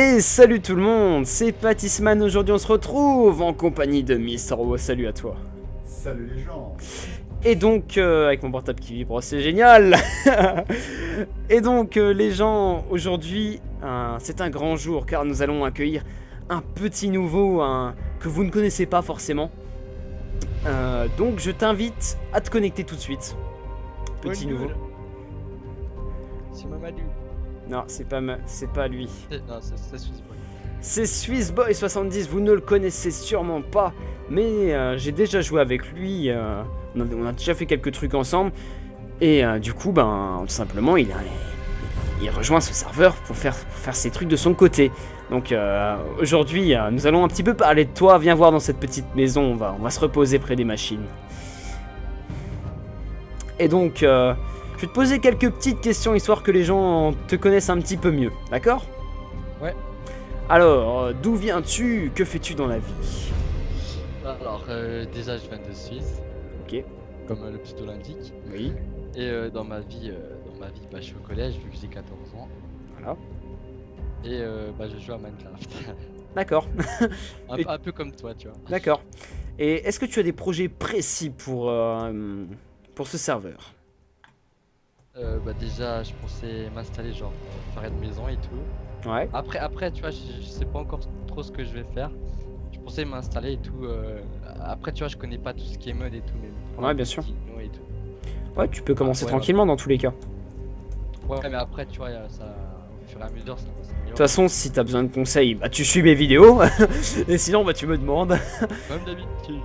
Et salut tout le monde, c'est Pattisman. Aujourd'hui on se retrouve en compagnie de Mister O. Salut à toi. Salut les gens. Et donc, avec mon portable qui vibre, c'est génial. Et donc les gens, aujourd'hui, c'est un grand jour car nous allons accueillir un petit nouveau que vous ne connaissez pas forcément. Donc je t'invite à te connecter tout de suite. Petit nouveau. C'est Mamadou. Non, c'est pas lui. Non, c'est Swissboy. C'est Swissboy70, vous ne le connaissez sûrement pas, mais j'ai déjà joué avec lui, on a déjà fait quelques trucs ensemble, et du coup, tout simplement, il rejoint ce serveur pour faire ses trucs de son côté. Donc aujourd'hui, nous allons un petit peu parler de toi, viens voir dans cette petite maison, on va se reposer près des machines. Et donc, je vais te poser quelques petites questions, histoire que les gens te connaissent un petit peu mieux, d'accord ? Ouais. Alors, d'où viens-tu? Que fais-tu dans la vie? Alors, déjà, je viens de Suisse. Ok. Comme le petit olympique. Oui. Et dans ma vie, je suis au collège vu que j'ai 14 ans. Voilà. Et je joue à Minecraft. D'accord. un peu comme toi, tu vois. D'accord. Et est-ce que tu as des projets précis pour ce serveur? Déjà, je pensais m'installer, genre, faire une maison et tout. Ouais. Après, tu vois, je sais pas encore trop ce que je vais faire. Je pensais m'installer et tout. Après, tu vois, je connais pas tout ce qui est mode et tout. Mais Ouais, bien sûr. Et tout. Ouais, tu peux commencer Ouais, tranquillement dans tous les cas. Ouais, mais après, tu vois, ça, au fur et à mesure, ça va De s'améliorer. toute façon, si t'as besoin de conseils, tu suis mes vidéos. Et sinon, tu me demandes. Comme d'habitude.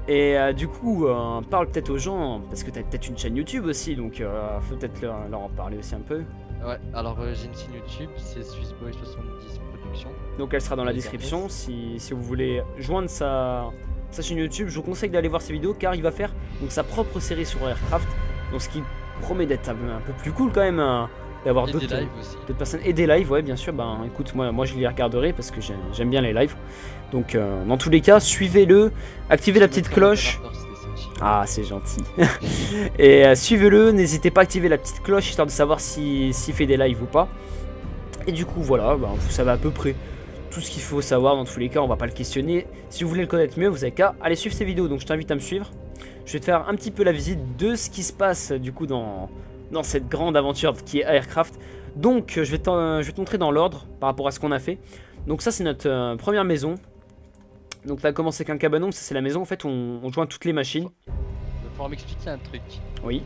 Et du coup, parle peut-être aux gens, parce que t'as peut-être une chaîne YouTube aussi, donc faut peut-être leur en parler aussi un peu. Ouais, alors j'ai une chaîne YouTube, c'est Swissboy70 Productions. Donc elle sera dans la Les description, RS. si vous voulez joindre sa chaîne YouTube, je vous conseille d'aller voir ses vidéos, car il va faire donc sa propre série sur Aircraft, donc ce qui promet d'être un peu plus cool quand même, d'avoir Et d'autres des lives aussi. personnes, et des lives, ouais bien sûr. Écoute, moi je les regarderai parce que j'aime bien les lives, donc dans tous les cas, suivez-le, activez la petite cloche. Ah, c'est gentil. Et suivez-le, n'hésitez pas à activer la petite cloche histoire de savoir s'il fait des lives ou pas. Et du coup, voilà, vous savez à peu près tout ce qu'il faut savoir. Dans tous les cas, on va pas le questionner. Si vous voulez le connaître mieux, vous avez qu'à aller suivre ces vidéos. Donc je t'invite à me suivre. Je vais te faire un petit peu la visite de ce qui se passe du coup dans cette grande aventure qui est Aircraft. Donc je vais te montrer dans l'ordre par rapport à ce qu'on a fait. Donc ça, c'est notre première maison. Donc ça a commencé avec un cabanon, ça c'est la maison en fait où on joint toutes les machines. Il va falloir m'expliquer un truc. Oui.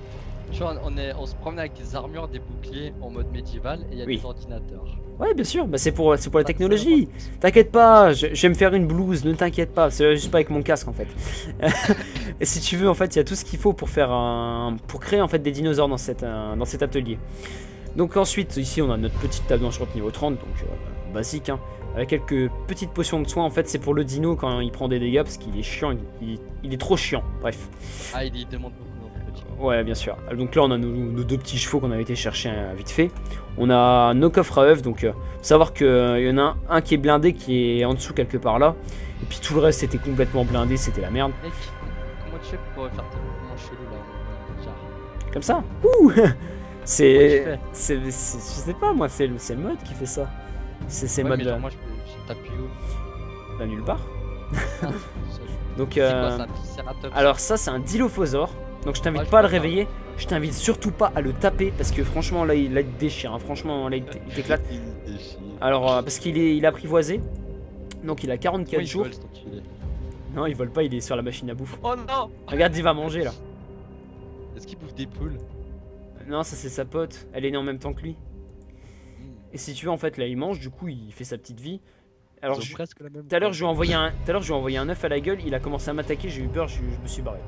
Tu vois, on se promène avec des armures, des boucliers en mode médiéval et il y a Oui. des ordinateurs. Ouais, bien sûr, c'est pour la technologie. T'inquiète pas, je vais me faire une blouse, ne t'inquiète pas, c'est juste pas avec mon casque en fait. Et si tu veux, en fait, il y a tout ce qu'il faut pour créer en fait des dinosaures dans cet atelier. Donc ensuite, ici on a notre petite table d'enchantement niveau 30, donc basique, hein, avec quelques petites potions de soins. En fait, c'est pour le dino quand il prend des dégâts parce qu'il est chiant, il est trop chiant. Bref. Ah, il demande beaucoup dans le petit. Ouais, bien sûr. Donc là, on a nos deux petits chevaux qu'on avait été chercher vite fait. On a nos coffres à œufs, donc faut savoir qu'il y en a un qui est blindé, qui est en dessous quelque part là. Et puis tout le reste était complètement blindé, c'était la merde. Mec, comment tu fais pour faire tes mouvements chelous là genre Comme ça. Ouh. Comment Je sais pas, moi, c'est le mode qui fait ça. C'est ouais, mode mais genre, moi je t'appuie où? nulle part. Ah, Donc, c'est quoi, c'est un triceratops? alors ça, c'est un dilophosaure. Donc je t'invite Ouais, je pas à le vois ça. réveiller. Je t'invite surtout pas à le taper parce que franchement là il te déchire, hein. Franchement là il t'éclate. Il déchire. Alors parce qu'il est apprivoisé. Donc il a 44 Comment il jours. vole, cet enculé? Non, il vole pas, il est sur la machine à bouffe. Oh non! Regarde, il va manger là. Est-ce qu'il bouffe des poules? Non, ça c'est sa pote, elle est née en même temps que lui. Et si tu veux en fait là il mange, du coup il fait sa petite vie. Alors Ils ont presque la même tout à l'heure taille. je lui ai envoyé un œuf à la gueule, il a commencé à m'attaquer, j'ai eu peur, je me suis barré.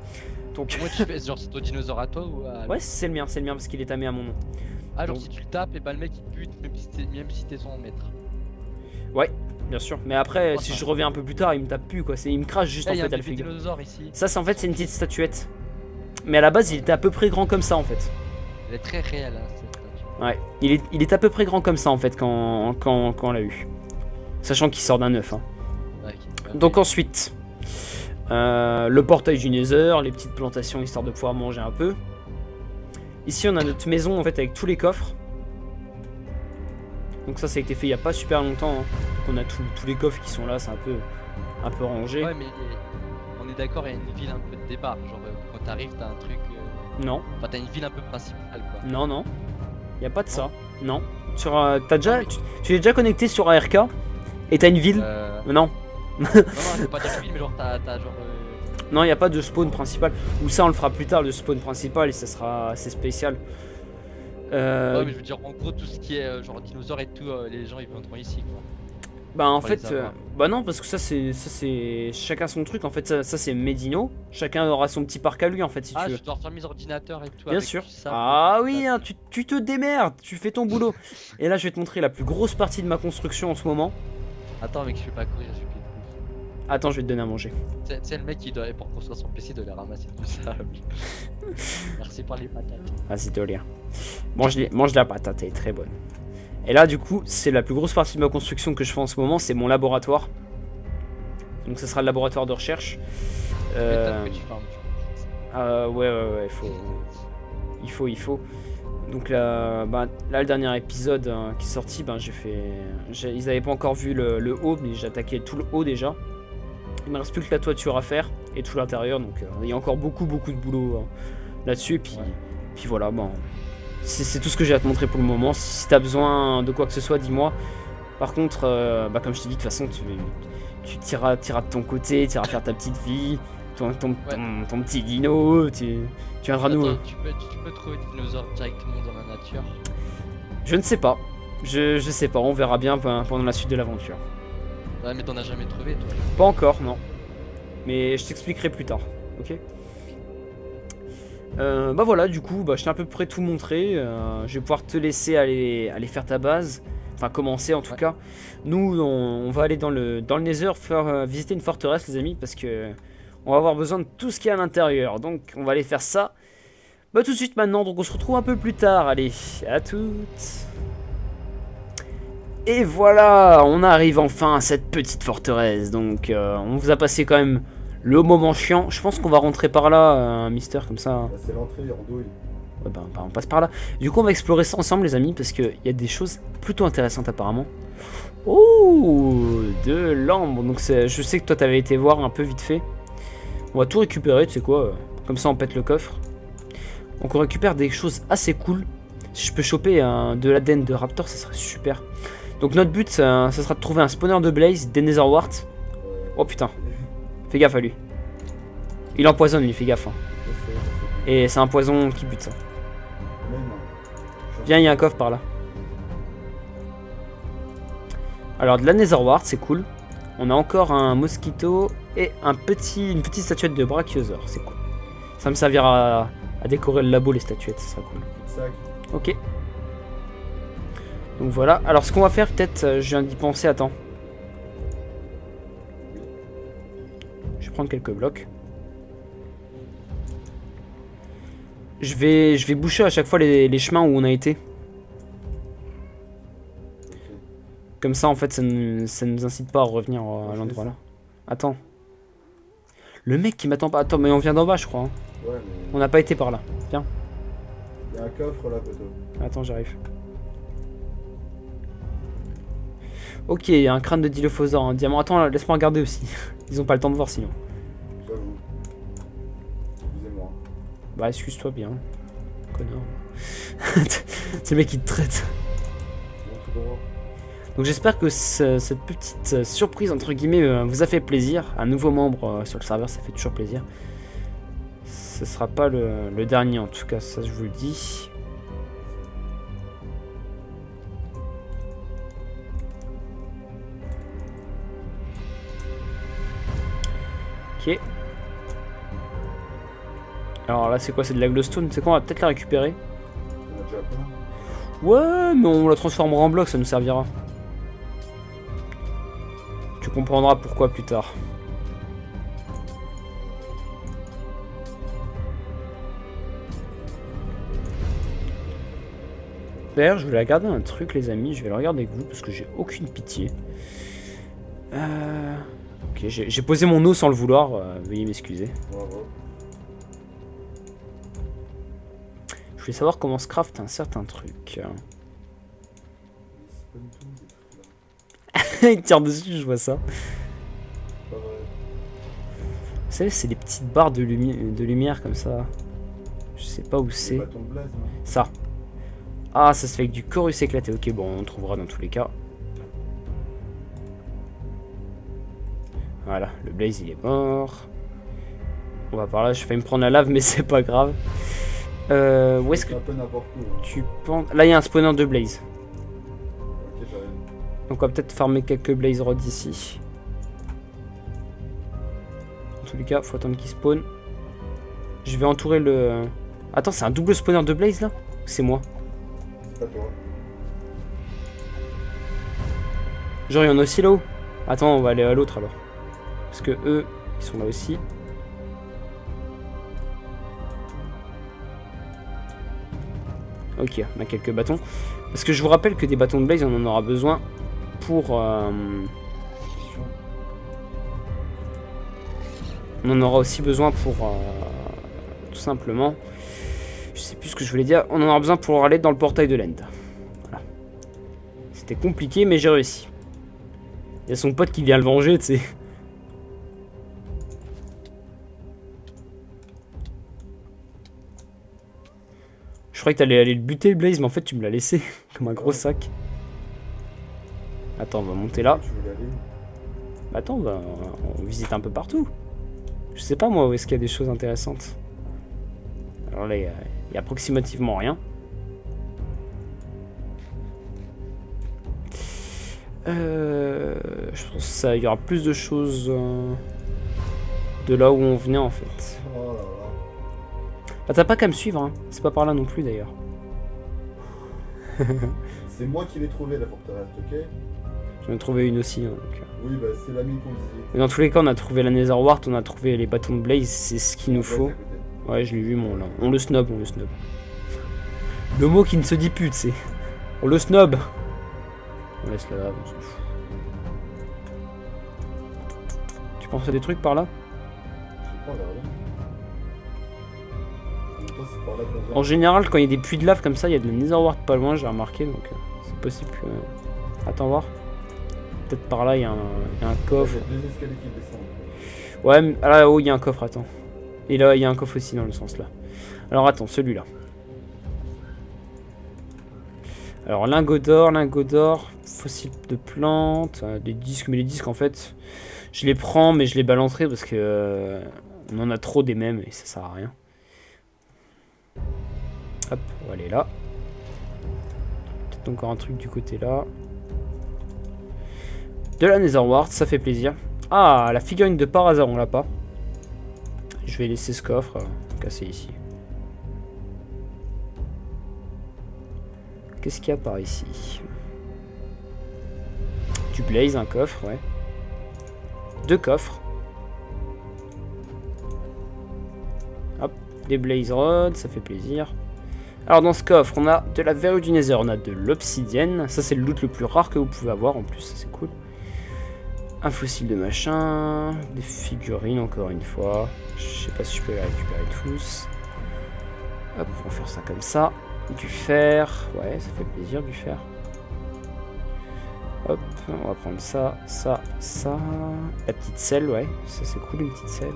Donc Comment tu fais? Genre c'est ton dinosaure à toi ou à... ouais, c'est le mien parce qu'il est tamé à mon nom. Ah genre donc- si tu le tapes et bah le mec il te bute même si t'es son maître. Ouais, bien sûr. Mais après, Oh, si ça. je reviens un peu plus tard, il me tape plus quoi. Il me crache juste Là en il y a fait un à le bébé figure. dinosaure ici. Ça, c'est en fait, c'est une petite statuette. Mais à la base, il était à peu près grand comme ça en fait. Elle est très réelle hein, cette statue. Ouais, il est à peu près grand comme ça en fait quand on l'a eu. Sachant qu'il sort d'un œuf. Hein. Ouais, ok. Donc ensuite, le portail du Nether, les petites plantations histoire de pouvoir manger un peu. Ici, on a notre maison en fait avec tous les coffres. Donc ça a été fait il y a pas super longtemps. Hein. qu'on a tous les coffres qui sont là, c'est un peu rangé. Ouais, mais on est d'accord, il y a une ville un peu de départ. Genre, quand t'arrives, t'as un truc. Non, Enfin, t'as une ville un peu principale, quoi. non, y a pas de ça. Non. T'as déjà, tu es déjà connecté sur ARK et t'as une ville. Non. Non, c'est pas de ville, mais genre, t'as genre. Non, y a pas de spawn principal. Ou ça, on le fera plus tard, le spawn principal, et ça sera assez spécial. Ouais, mais je veux dire, en gros, tout ce qui est genre dinosaures et tout, les gens ils viendront ici, quoi. Bah en Pour les fait, avoir. bah non, parce que ça c'est chacun son truc. En fait, ça c'est Medino. Chacun aura son petit parc à lui, en fait, si Ah, tu je veux. dois refaire mes ordinateurs et tout. Bien avec sûr. tout ça, Ah oui, hein, tu te démerdes, tu fais ton boulot. Et là, je vais te montrer la plus grosse partie de ma construction en ce moment. Attends, mec, je vais pas courir, je suis pied de Attends, je vais te donner à manger. bouffe. Tu sais, le mec, il doit, pour construire son PC, il doit les ramasser tout ça. Merci pour les patates. Vas-y, de rien. Mange la patate, elle est très bonne. Et là, du coup, c'est la plus grosse partie de ma construction que je fais en ce moment, c'est mon laboratoire. Donc, ce sera le laboratoire de recherche. M'étonne que tu farmes, Ouais, il faut. Donc là, le dernier épisode qui est sorti, ils avaient pas encore vu le haut, mais j'ai attaqué tout le haut déjà. Il me reste plus que la toiture à faire et tout l'intérieur, donc il y a encore beaucoup de boulot là-dessus. Et puis voilà, c'est tout ce que j'ai à te montrer pour le moment. Si t'as besoin de quoi que ce soit, dis-moi. Par contre, comme je t'ai dit, de toute façon, tu t'iras de ton côté, tu iras faire ta petite vie, ton petit dino, tu viendras nous. Tu peux trouver des dinosaures directement dans la nature. Je ne sais pas. Je sais pas, on verra bien pendant la suite de l'aventure. Ouais, mais t'en as jamais trouvé, toi. Pas encore, non. Mais je t'expliquerai plus tard, ok? Bah voilà, du coup, je t'ai à peu près tout montré. Je vais pouvoir te laisser aller faire ta base. Enfin, commencer en tout cas. Nous, on va aller dans le Nether faire visiter une forteresse, les amis, parce que on va avoir besoin de tout ce qu'il y a à l'intérieur. Donc, on va aller faire ça. Tout de suite maintenant, donc on se retrouve un peu plus tard. Allez, à toutes. Et voilà, on arrive enfin à cette petite forteresse. Donc, on vous a passé quand même le moment chiant. Je pense qu'on va rentrer par là, Mister, comme ça. C'est l'entrée en douille. Ouais, on passe par là. Du coup, on va explorer ça ensemble, les amis, parce qu'il y a des choses plutôt intéressantes apparemment. Oh, de l'ambre. Donc, je sais que toi, t'avais été voir un peu vite fait. On va tout récupérer, tu sais quoi. Comme ça, on pète le coffre. Donc, on récupère des choses assez cool. Si je peux choper de l'ADN de Raptor, ça serait super. Donc, notre but, ça sera de trouver un spawner de Blaze, des Netherwart. Oh putain, fais gaffe à lui. Il empoisonne, lui, fais gaffe. Hein. Et c'est un poison qui bute ça. Viens, il y a un coffre par là. Alors, de la Netherwart, c'est cool. On a encore un mosquito et une petite statuette de brachiosaure, c'est cool. Ça me servira à décorer le labo, les statuettes, ça sera cool. Ok. Donc voilà. Alors, ce qu'on va faire, peut-être, je viens d'y penser, attends. Je vais prendre quelques blocs. Je vais boucher à chaque fois les chemins où on a été. Comme ça, en fait, ça nous incite pas à revenir à l'endroit là. Attends. Le mec qui m'attend pas. Attends, mais on vient d'en bas, je crois. Hein. Ouais, mais... On n'a pas été par là. Viens. Il y a un coffre là, poteau. Attends, j'arrive. Ok, il y a un crâne de Dilophosaure, un diamant. Attends, laisse-moi regarder aussi. Ils ont pas le temps de voir sinon. J'avoue. Excusez-moi. Bah, excuse-toi bien. Connard. C'est le mec qui te traite. Bon, tout droit. Donc j'espère que cette petite surprise entre guillemets vous a fait plaisir. Un nouveau membre sur le serveur, ça fait toujours plaisir. Ce sera pas le dernier en tout cas, ça je vous le dis. Ok. Alors là c'est quoi? C'est de la glowstone. C'est quoi? On va peut-être la récupérer. On a déjà plein. Ouais, mais on la transformera en bloc, ça nous servira. Tu comprendras pourquoi plus tard. D'ailleurs, je voulais regarder un truc, les amis. Je vais le regarder avec vous parce que j'ai aucune pitié. Ok, j'ai posé mon os sans le vouloir. Veuillez m'excuser. Bravo. Je voulais savoir comment se craft un certain truc. Il tire dessus, je vois ça. Pas vrai. Vous savez, c'est des petites barres de lumière comme ça. Je sais pas où Les c'est. bâtons de blaze, non? Ça. Ah, ça se fait avec du chorus éclaté. Ok, bon, on trouvera dans tous les cas. Voilà, le blaze il est mort. On va par là, je fais me prendre la lave, mais c'est pas grave. Où est-ce que C'est un peu n'importe où. Hein. tu penses... Là, il y a un spawner de blaze. Ok, j'arrive. Donc on va peut-être farmer quelques blaze rods ici. En tous les cas, faut attendre qu'il spawn. Je vais entourer le... Attends, c'est un double spawner de blaze là? Ou c'est moi? C'est pas toi. Genre il y en a aussi là-haut? Attends, on va aller à l'autre alors. Parce que eux, ils sont là aussi. Ok, on a quelques bâtons. Parce que je vous rappelle que des bâtons de blaze, on en aura besoin pour... On en aura aussi besoin pour... tout simplement... Je sais plus ce que je voulais dire. On en aura besoin pour aller dans le portail de l'End. Voilà. C'était compliqué, mais j'ai réussi. Il y a son pote qui vient le venger, tu sais. Je croyais que t'allais aller le buter, Blaze, mais en fait, tu me l'as laissé. Comme un gros sac. Attends, on va monter là. Tu voulais aller où? Bah attends, on visite un peu partout. Je sais pas moi où est-ce qu'il y a des choses intéressantes. Alors là, il y a approximativement rien. Je pense qu'il y aura plus de choses de là où on venait en fait. Oh là là. Bah t'as pas qu'à me suivre, hein. C'est pas par là non plus d'ailleurs. C'est moi qui l'ai trouvé la forteresse, ok? J'en ai trouvé une aussi. Hein, donc. Oui, bah c'est la mine qu'on disait. Mais dans tous les cas, on a trouvé la Nether Wart, on a trouvé les bâtons de Blaze, c'est ce qu'il nous Ouais, faut. c'est à côté. Ouais, je l'ai vu, mon là. On le snob, on le snob. Le mot qui ne se dit plus, tu sais. On le snob. On laisse la lave, on s'en fout. Tu penses à des trucs par là? J'ai pas regardé. En même temps, c'est par là qu'on vient. En général, quand il y a des puits de lave comme ça, il y a de la Nether Wart pas loin, j'ai remarqué, donc c'est possible que... Attends voir. Peut-être par là, il y a un coffre. Il y a deux escaliers qui descendent. Ouais, mais là-haut, il y a un coffre, attends. Et là, il y a un coffre aussi dans le sens là. Alors attends, celui-là. Alors lingot d'or, fossiles de plantes, des disques, mais les disques en fait, je les prends mais je les balancerai parce que on en a trop des mêmes et ça sert à rien. Hop, on va aller là. Peut-être encore un truc du côté là. De la Nether Wart, ça fait plaisir. Ah, la figurine de par hasard, on l'a pas. Je vais laisser ce coffre cassé ici. Qu'est-ce qu'il y a par ici? Du blaze, un coffre, ouais. Deux coffres. Hop, des blaze rods, ça fait plaisir. Alors dans ce coffre, on a de la verrue du Nether, on a de l'obsidienne. Ça c'est le loot le plus rare que vous pouvez avoir en plus, ça c'est cool. Un fossile de machin, des figurines encore une fois. Je sais pas si je peux les récupérer tous. Hop, on va faire ça comme ça. Du fer, ouais, ça fait plaisir du fer. Hop, on va prendre ça, ça, ça. La petite selle, ouais, ça c'est cool, une petite selle.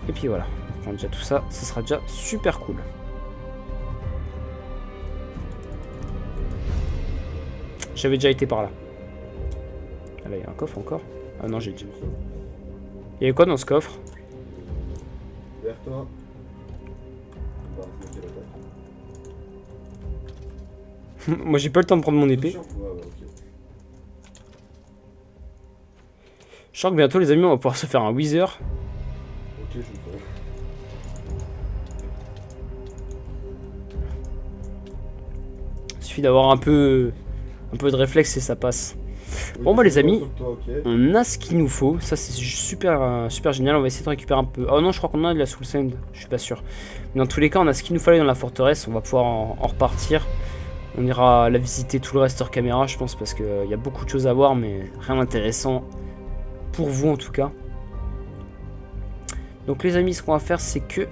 Et puis voilà, on prend déjà tout ça, ça sera déjà super cool. J'avais déjà été par là. Ah là, il y a un coffre encore. Ah non, j'ai déjà. Il y avait quoi dans ce coffre? Vers toi. Bah, c'est la tête. Moi j'ai pas le temps de prendre mon épée. Ouais, ok. Je sens que bientôt les amis on va pouvoir se faire un Wither. Ok, je le ferai. Il suffit d'avoir un peu de réflexe et ça passe. Bon bah les amis, on a ce qu'il nous faut, ça c'est super, super génial, on va essayer de récupérer un peu. Oh non, je crois qu'on a de la soul sand, je suis pas sûr. Mais dans tous les cas, on a ce qu'il nous fallait dans la forteresse, on va pouvoir en repartir. On ira la visiter tout le reste hors caméra, je pense, parce qu'il y a beaucoup de choses à voir, mais rien d'intéressant pour vous en tout cas. Donc les amis, ce qu'on va faire, c'est que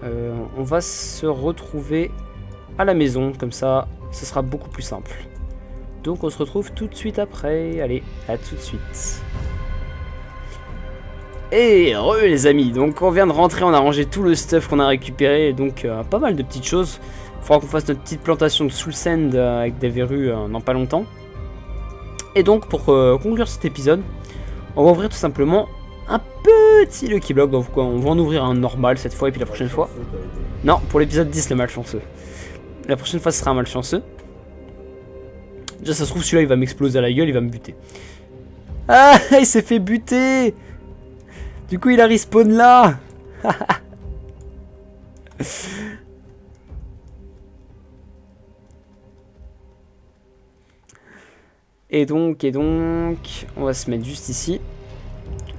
on va se retrouver à la maison, comme ça, ce sera beaucoup plus simple. Donc on se retrouve tout de suite après. Allez, à tout de suite. Et re les amis, donc on vient de rentrer, on a rangé tout le stuff qu'on a récupéré, donc pas mal de petites choses. Il faudra qu'on fasse notre petite plantation de soul sand avec des verrues dans pas longtemps. Et donc pour conclure cet épisode, on va ouvrir tout simplement un petit Lucky Block. Donc on va en ouvrir un normal cette fois et puis la prochaine fois. Non, pour l'épisode 10 le malchanceux. La prochaine fois ce sera un malchanceux. Déjà ça se trouve celui-là il va m'exploser à la gueule, il va me buter. Ah il s'est fait buter. Du coup, il a respawn là. et donc, on va se mettre juste ici.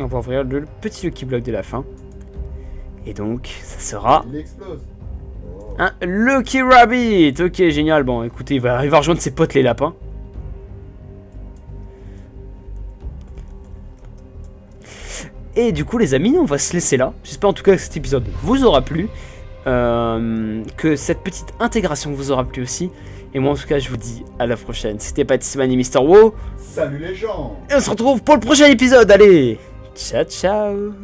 On va ouvrir le petit Lucky Block de la fin. Et donc, ça sera Il explose. Oh. un Lucky Rabbit. Ok, génial. Bon, écoutez, il va rejoindre ses potes les lapins. Et du coup les amis, on va se laisser là. J'espère en tout cas que cet épisode vous aura plu. Que cette petite intégration vous aura plu aussi. Et moi en tout cas je vous dis à la prochaine. C'était Patissman et Mr. Wo. Salut les gens. Et on se retrouve pour le prochain épisode. Allez, ciao ciao.